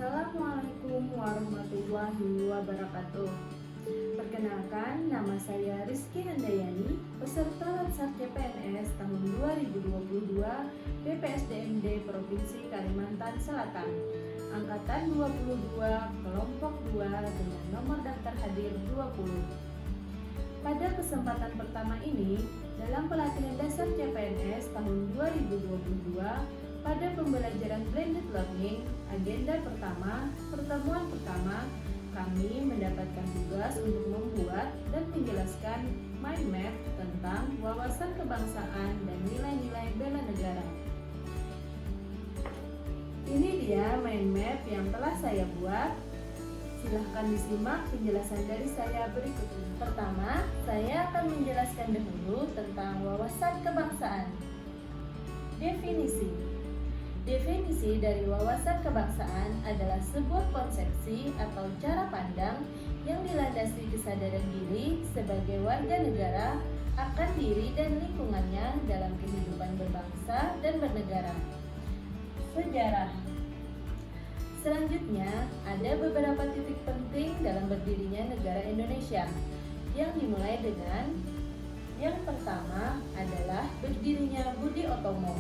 Assalamualaikum warahmatullahi wabarakatuh. Perkenalkan, nama saya Rizky Handayani, peserta Latsar CPNS tahun 2022 BPSDMD Provinsi Kalimantan Selatan, Angkatan 22, Kelompok 2 dengan nomor daftar hadir 20. Pada kesempatan pertama ini, dalam pelatihan dasar CPNS tahun 2022, pada pembelajaran blended learning, agenda pertama, pertemuan pertama, kami mendapatkan tugas untuk membuat dan menjelaskan mind map tentang wawasan kebangsaan dan nilai-nilai bela negara. Ini dia mind map yang telah saya buat. Silahkan disimak penjelasan dari saya berikut ini. Pertama, saya akan menjelaskan dahulu tentang wawasan kebangsaan. Definisi. Definisi dari wawasan kebangsaan adalah sebuah konsepsi atau cara pandang yang dilandasi kesadaran diri sebagai warga negara akan diri dan lingkungannya dalam kehidupan berbangsa dan bernegara. Sejarah. Selanjutnya, ada beberapa titik penting dalam berdirinya negara Indonesia yang dimulai dengan yang pertama adalah berdirinya Budi Otomo.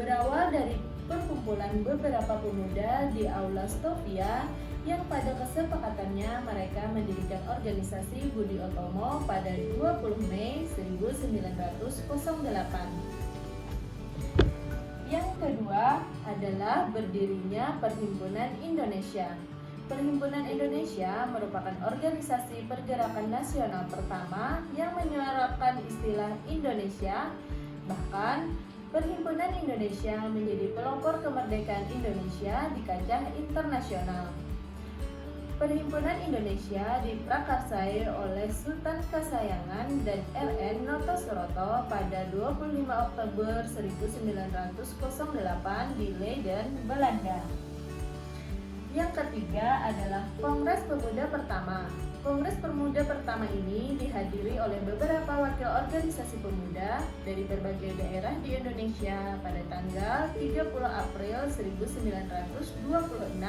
Berawal dari perkumpulan beberapa pemuda di Aula Stovia yang pada kesepakatannya mereka mendirikan organisasi Budi Otomo pada 20 Mei 1908. Yang kedua adalah berdirinya Perhimpunan Indonesia. Perhimpunan Indonesia merupakan organisasi pergerakan nasional pertama yang menyuarakan istilah Indonesia. Bahkan Perhimpunan Indonesia menjadi pelopor kemerdekaan Indonesia di kancah internasional. Perhimpunan Indonesia diprakarsai oleh Sultan Kasayangan dan R.N. Notosuroto pada 25 Oktober 1908 di Leiden, Belanda. Yang ketiga adalah Kongres Pemuda pertama. Kongres Pemuda pertama ini dihadiri oleh beberapa wakil organisasi pemuda dari berbagai daerah di Indonesia pada tanggal 30 April 1926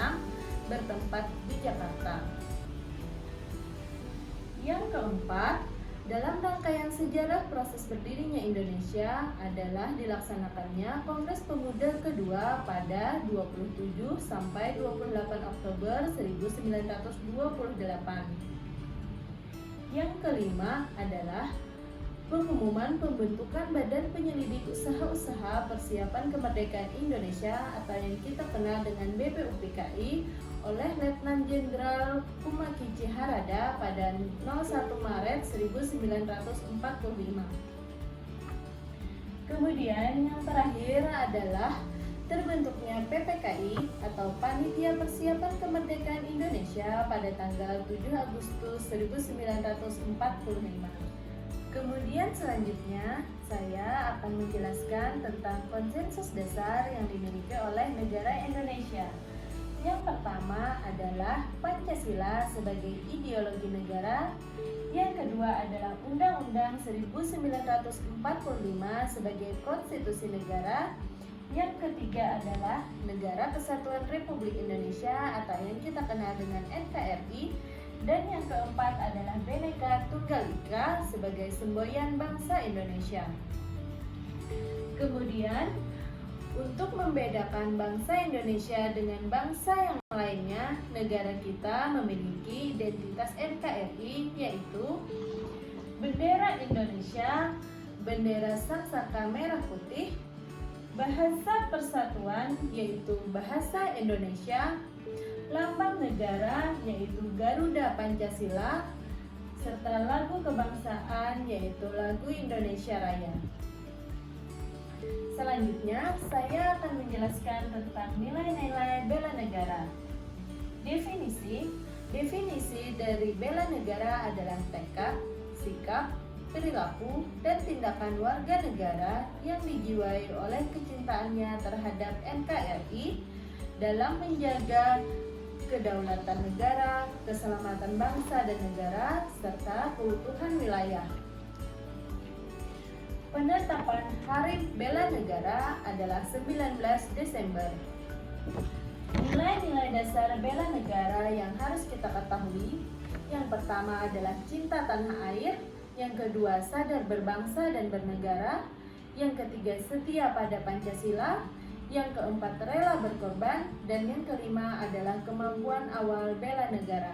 bertempat di Jakarta. Yang keempat, dalam rangkaian sejarah proses berdirinya Indonesia adalah dilaksanakannya Kongres Pemuda kedua pada 27 sampai 28 Oktober 1928. Yang kelima adalah pengumuman pembentukan Badan Penyelidik Usaha-Usaha Persiapan Kemerdekaan Indonesia atau yang kita kenal dengan BPUPKI oleh Letnan Jenderal Kumakici Harada pada 01 Maret 1945. Kemudian yang terakhir adalah terbentuknya PPKI atau Panitia Persiapan Kemerdekaan Indonesia pada tanggal 7 Agustus 1945. Kemudian selanjutnya saya akan menjelaskan tentang konsensus dasar yang dimiliki oleh negara Indonesia. Yang pertama adalah Pancasila sebagai ideologi negara. Yang kedua adalah Undang-Undang 1945 sebagai konstitusi negara. Yang ketiga adalah Negara Kesatuan Republik Indonesia atau yang kita kenal dengan NKRI. Dan yang keempat adalah Bhinneka Tunggal Ika sebagai semboyan bangsa Indonesia. Kemudian, untuk membedakan bangsa Indonesia dengan bangsa yang lainnya, negara kita memiliki identitas NKRI yaitu bendera Indonesia, bendera sangsaka merah putih, bahasa persatuan yaitu bahasa Indonesia, lambang negara yaitu Garuda Pancasila, serta lagu kebangsaan yaitu lagu Indonesia Raya. Selanjutnya, saya akan menjelaskan tentang nilai-nilai bela negara. Definisi dari bela negara adalah tekad, sikap, perilaku, dan tindakan warga negara yang dijiwai oleh kecintaannya terhadap NKRI dalam menjaga kedaulatan negara, keselamatan bangsa dan negara, serta keutuhan wilayah. Penetapan Hari Bela Negara adalah 19 Desember. Nilai Nilai-nilai dasar bela negara yang harus kita ketahui, yang pertama adalah cinta tanah air, yang kedua sadar berbangsa dan bernegara, yang ketiga setia pada Pancasila, yang keempat rela berkorban, dan yang kelima adalah kemampuan awal bela negara.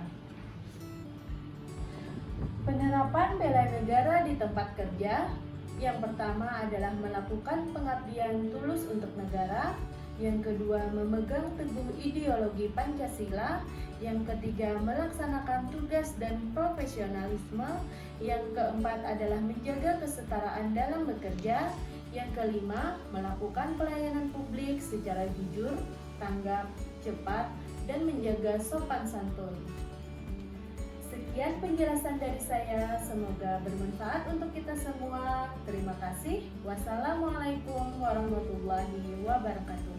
Penerapan bela negara di tempat kerja, yang pertama adalah melakukan pengabdian tulus untuk negara, yang kedua memegang teguh ideologi Pancasila, yang ketiga melaksanakan tugas dan profesionalisme, yang keempat adalah menjaga kesetaraan dalam bekerja, yang kelima melakukan pelayanan publik secara jujur, tanggap, cepat, dan menjaga sopan santun. Sekian penjelasan dari saya, semoga bermanfaat untuk kita semua. Terima kasih. Wassalamualaikum warahmatullahi wabarakatuh.